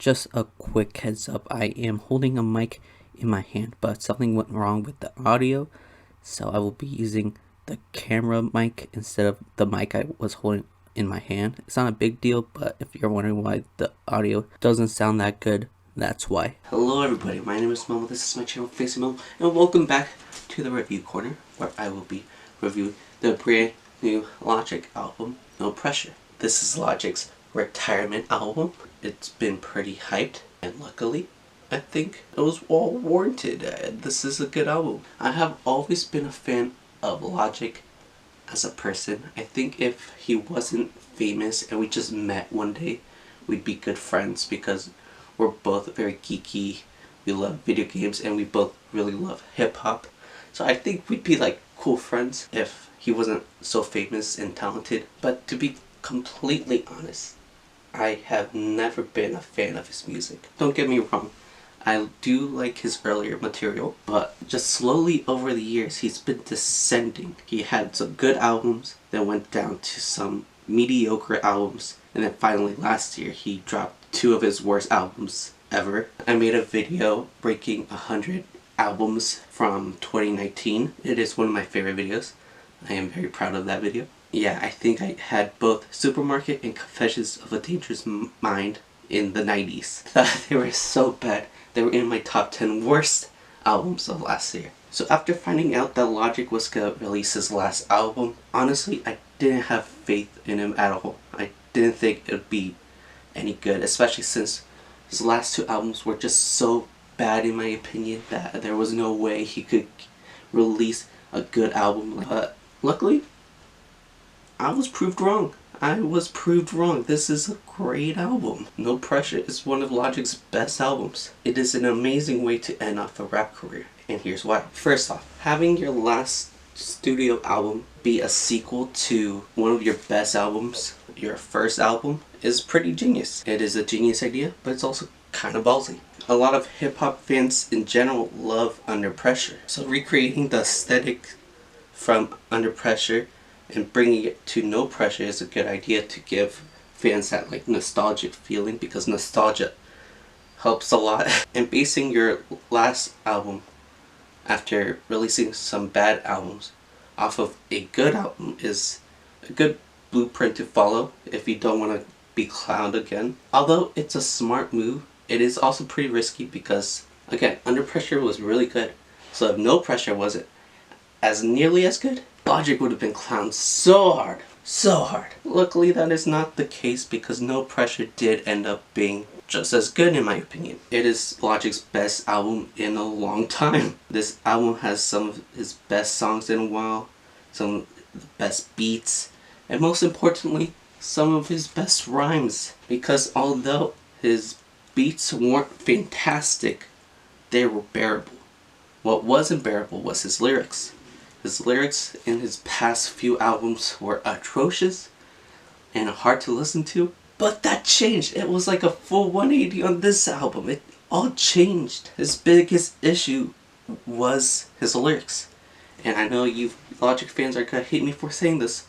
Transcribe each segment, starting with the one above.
Just a quick heads up, I am holding a mic in my hand, but something went wrong with the audio, so I will be using the camera mic instead of the mic I was holding in my hand. It's not a big deal, but if you're wondering why the audio doesn't sound that good, that's why. Hello everybody, my name is Memo, this is my channel FancyMemo, and welcome back to the review corner, where I will be reviewing the brand new Logic album, No Pressure. This is Logic's retirement album. It's been pretty hyped, and luckily I think it was all warranted. This is a good album. I have always been a fan of Logic as a person. I think if he wasn't famous and we just met one day, we'd be good friends because we're both very geeky, we love video games, and we both really love hip-hop. So I think we'd be like cool friends if he wasn't so famous and talented. But to be completely honest, I have never been a fan of his music. Don't get me wrong, I do like his earlier material, but just slowly over the years he's been descending. He had some good albums, then went down to some mediocre albums, and then finally last year he dropped 2 of his worst albums ever. I made a video breaking 100 albums from 2019. It is one of my favorite videos. I am very proud of that video. Yeah, I think I had both Supermarket and Confessions of a Dangerous Mind in the 90s. They were so bad. They were in my top 10 worst albums of last year. So after finding out that Logic was gonna release his last album, honestly, I didn't have faith in him at all. I didn't think it would be any good, especially since his last 2 albums were just so bad in my opinion that there was no way he could release a good album. But luckily, I was proved wrong. This is a great album. No Pressure is one of Logic's best albums. It is an amazing way to end off a rap career, and here's why. First off, having your last studio album be a sequel to one of your best albums, your first album, is pretty genius. It is a genius idea, but it's also kind of ballsy. A lot of hip-hop fans in general love Under Pressure, so recreating the aesthetic from Under Pressure and bringing it to No Pressure is a good idea to give fans that like nostalgic feeling, because nostalgia helps a lot. And basing your last album after releasing some bad albums off of a good album is a good blueprint to follow if you don't want to be clowned again. Although it's a smart move, it is also pretty risky because, again, Under Pressure was really good. So if No Pressure wasn't as nearly as good, Logic would have been clowned so hard. So hard. Luckily that is not the case because No Pressure did end up being just as good in my opinion. It is Logic's best album in a long time. This album has some of his best songs in a while, some of the best beats, and most importantly, some of his best rhymes. Because although his beats weren't fantastic, they were bearable. What wasn't bearable was his lyrics. His lyrics in his past few albums were atrocious and hard to listen to, but that changed. It was like a full 180 on this album. It all changed. His biggest issue was his lyrics. And I know you Logic fans are gonna hate me for saying this,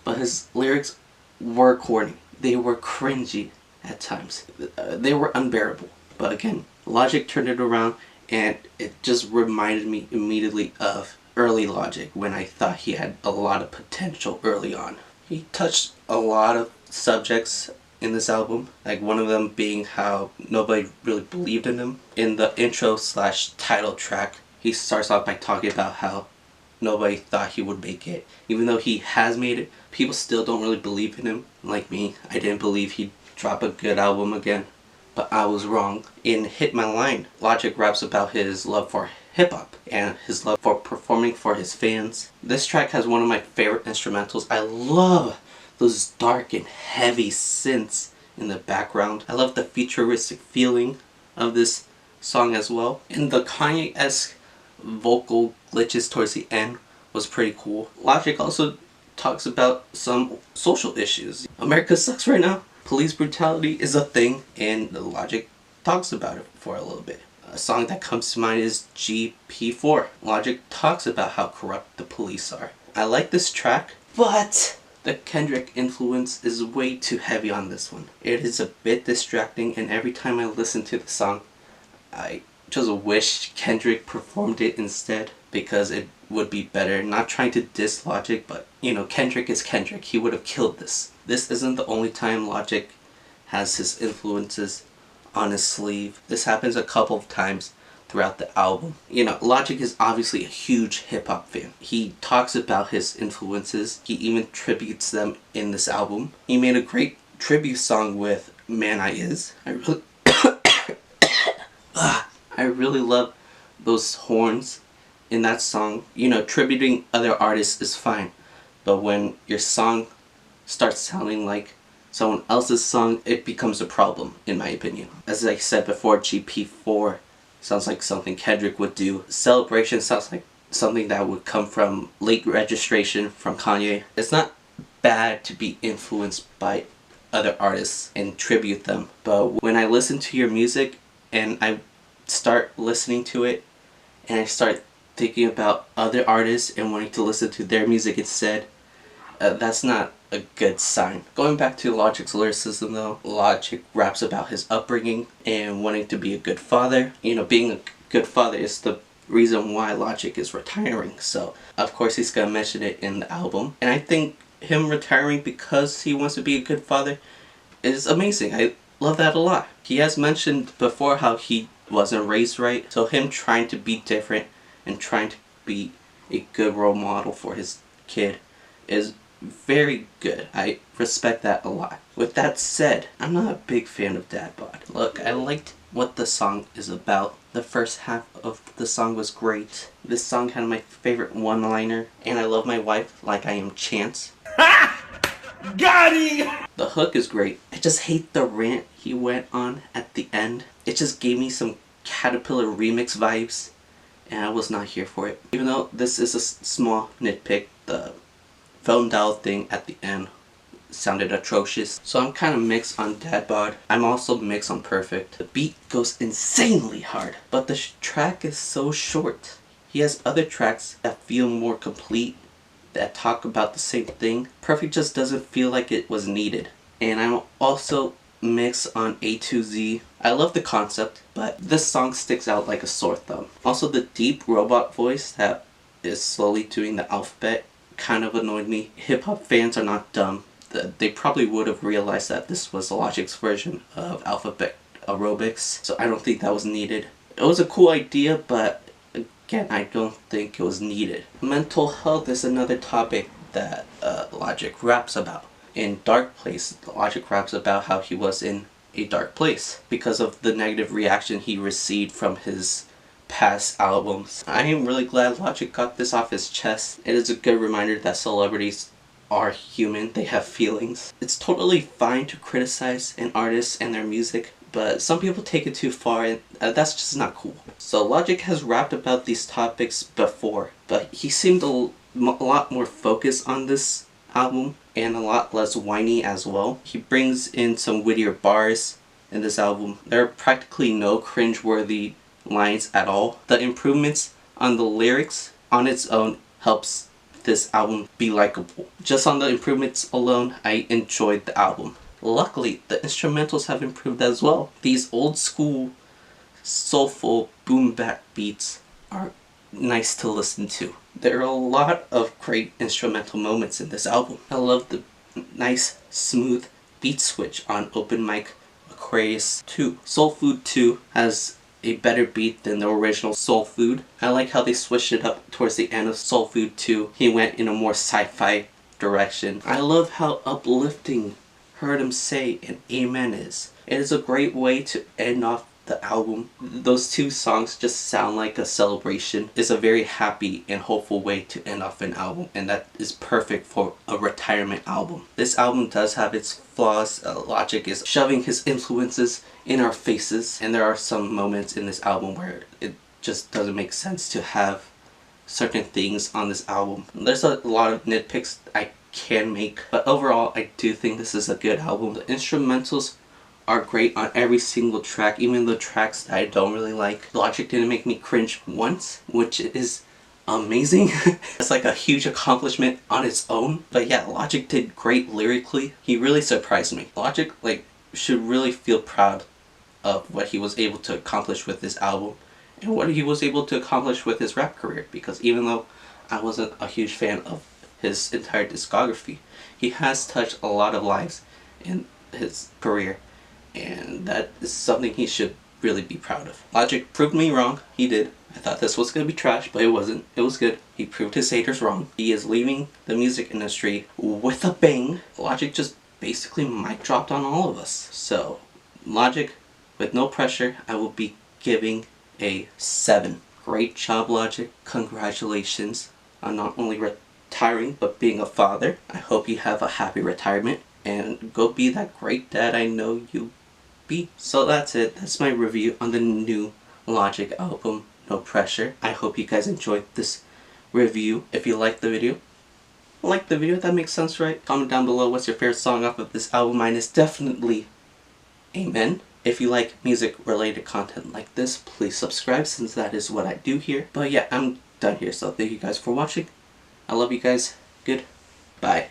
but his lyrics were corny. They were cringy at times. They were unbearable. But again, Logic turned it around, and it just reminded me immediately of early Logic when I thought he had a lot of potential early on. He touched a lot of subjects in this album, like one of them being how nobody really believed in him. In the intro slash title track, he starts off by talking about how nobody thought he would make it. Even though he has made it, people still don't really believe in him. Like me, I didn't believe he'd drop a good album again, but I was wrong. In Hit My Line, Logic raps about his love for hip-hop and his love for performing for his fans. This track has one of my favorite instrumentals. I love those dark and heavy synths in the background. I love the futuristic feeling of this song as well. And the Kanye-esque vocal glitches towards the end was pretty cool. Logic also talks about some social issues. America sucks right now. Police brutality is a thing, and Logic talks about it for a little bit. A song that comes to mind is GP4. Logic talks about how corrupt the police are. I like this track, but The Kendrick influence is way too heavy on this one. It is a bit distracting, and every time I listen to the song, I just wish Kendrick performed it instead because it would be better. Not trying to diss Logic, but you know, Kendrick is Kendrick. He would have killed this. This isn't the only time Logic has his influences on his sleeve. This happens a couple of times throughout the album. You know, Logic is obviously a huge hip-hop fan. He talks about his influences. He even tributes them in this album. He made a great tribute song with Man I Is. I really love those horns in that song. You know, tributing other artists is fine, but when your song starts sounding like someone else's song, it becomes a problem, in my opinion. As I said before, GP4 sounds like something Kendrick would do. Celebration sounds like something that would come from Late Registration from Kanye. It's not bad to be influenced by other artists and tribute them, but when I listen to your music and I start listening to it and I start thinking about other artists and wanting to listen to their music instead, that's not a good sign. Going back to Logic's lyricism though, Logic raps about his upbringing and wanting to be a good father. You know, being a good father is the reason why Logic is retiring, so of course he's gonna mention it in the album. And I think him retiring because he wants to be a good father is amazing. I love that a lot. He has mentioned before how he wasn't raised right, so him trying to be different and trying to be a good role model for his kid is very good. I respect that a lot. With that said, I'm not a big fan of DadBod. Look, I liked what the song is about. The first half of the song was great. This song had my favorite one-liner, and I love my wife like I am Chance. Got him! The hook is great. I just hate the rant he went on at the end. It just gave me some Caterpillar remix vibes, and I was not here for it. Even though this is a small nitpick, the phone dial thing at the end sounded atrocious. So I'm kind of mixed on DadBod. I'm also mixed on Perfect. The beat goes insanely hard, but the track is so short. He has other tracks that feel more complete, that talk about the same thing. Perfect just doesn't feel like it was needed. And I'm also mixed on A to Z. I love the concept, but this song sticks out like a sore thumb. Also, the deep robot voice that is slowly doing the alphabet kind of annoyed me. Hip-hop fans are not dumb. They probably would have realized that this was Logic's version of alphabet aerobics, so I don't think that was needed. It was a cool idea, but again, I don't think it was needed. Mental health is another topic that Logic raps about. In Dark Place, Logic raps about how he was in a dark place because of the negative reaction he received from his past albums. I am really glad Logic got this off his chest. It is a good reminder that celebrities are human, they have feelings. It's totally fine to criticize an artist and their music, but some people take it too far, and that's just not cool. So Logic has rapped about these topics before, but he seemed a lot more focused on this album and a lot less whiny as well. He brings in some wittier bars in this album. There are practically no cringe-worthy lines at all. The improvements on the lyrics on its own helps this album be likable. Just on the improvements alone, I enjoyed the album. Luckily, the instrumentals have improved as well. These old school, soulful boom bap beats are nice to listen to. There are a lot of great instrumental moments in this album. I love the nice, smooth beat switch on Open Mic Aquarius II. Soul Food 2 has a better beat than the original Soul Food. I like how they switched it up towards the end of Soul Food 2. He went in a more sci-fi direction. I love how uplifting Heard Him Say and Amen is. It is a great way to end off the album. Those two songs just sound like a celebration. It's a very happy and hopeful way to end off an album, and that is perfect for a retirement album. This album does have its flaws. Logic is shoving his influences in our faces, and there are some moments in this album where it just doesn't make sense to have certain things on this album. There's a lot of nitpicks I can make, but overall I do think this is a good album. The instrumentals are great on every single track, even the tracks that I don't really like. Logic didn't make me cringe once, which is amazing. It's like a huge accomplishment on its own. But yeah, Logic did great lyrically. He really surprised me. Logic should really feel proud of what he was able to accomplish with this album and what he was able to accomplish with his rap career, because even though I wasn't a huge fan of his entire discography, he has touched a lot of lives in his career, and that is something he should really be proud of. Logic proved me wrong. He did. I thought this was going to be trash, but it wasn't. It was good. He proved his haters wrong. He is leaving the music industry with a bang. Logic just basically mic dropped on all of us. So, Logic, with no pressure, I will be giving a 7. Great job, Logic. Congratulations on not only retiring, but being a father. I hope you have a happy retirement and go be that great dad I know you be. So that's it. That's my review on the new Logic album, No Pressure. I hope you guys enjoyed this review. If you liked the video, that makes sense, right? Comment down below what's your favorite song off of this album. Mine is definitely Amen. If you like music related content like this, please subscribe, since that is what I do here. But yeah, I'm done here, so thank you guys for watching. I love you guys. Goodbye.